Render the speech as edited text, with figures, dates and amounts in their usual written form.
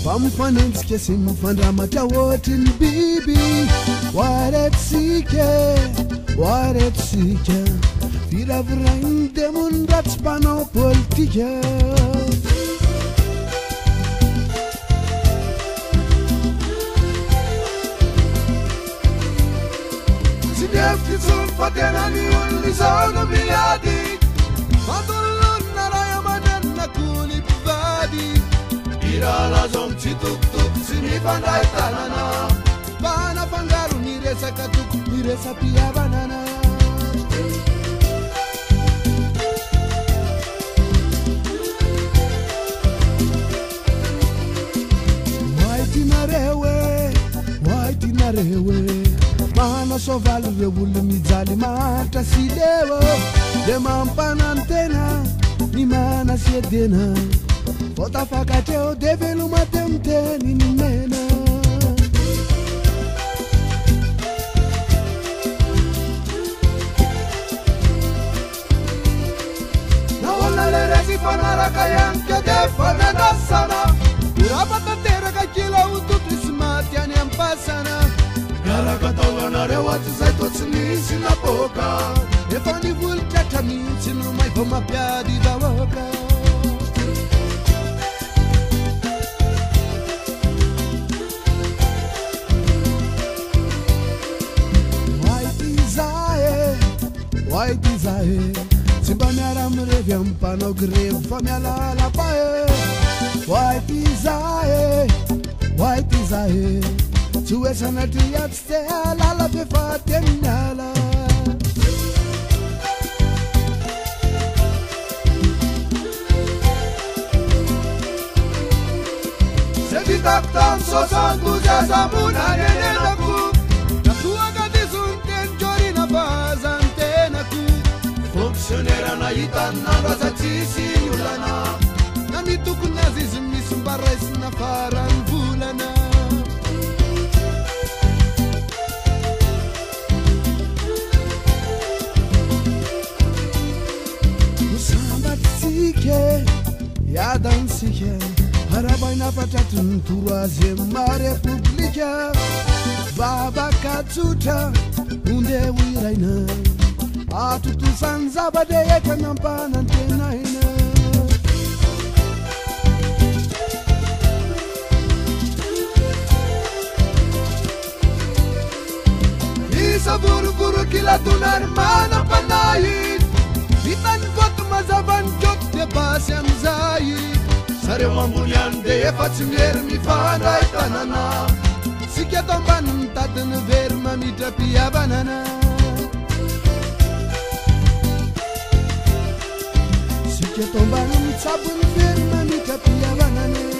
Pamfanenske simfandramata wotin bibi Waretsike Firavrain demun ratspano politika Sideftitsun patenani unlisano miadi Madullun narayamadanna kuni bivadi Irala zomci tuk-tuk sini pandai tanana Bana pangaru niresa katuk niresa pia banana White narewe Mana sovalu rewulu mizali mata sidewo Demampana antena ni mana siedena Fota fakateo develu matemte ni nimena Na wala le resi fanara kayanke defana dasana Urabata tera kakila ututrismati aniampasana Gara katawala rewati zaitotsini sina poka Efani vultata minsinu maifoma piadi da woka White desire, Simbanyara Mreviam Pano Grave, Famila La Pae. White desire, to a sanity at Stella La Pefa Temnala. Sevitaptam so sanguja zamuna nenaku. Natuaga disunten jorina bazan. Funcionera na itana raza tisi yulana Na mituku nazizi misumbares na faran vulana Musamba tsike ya dansike Harabaina patatun turuaze ma republika Baba katuta unde wiraina Atutu sanza badeye kanampana tena ina Isa buru kila tunar mana panai Bitan kot mazavan jok te basyam zai Sare mambulian de fatsimir mi fana itanana Sikya tomban tatan ver mamita pia banana Que tombaram sabun firma mi tapia banana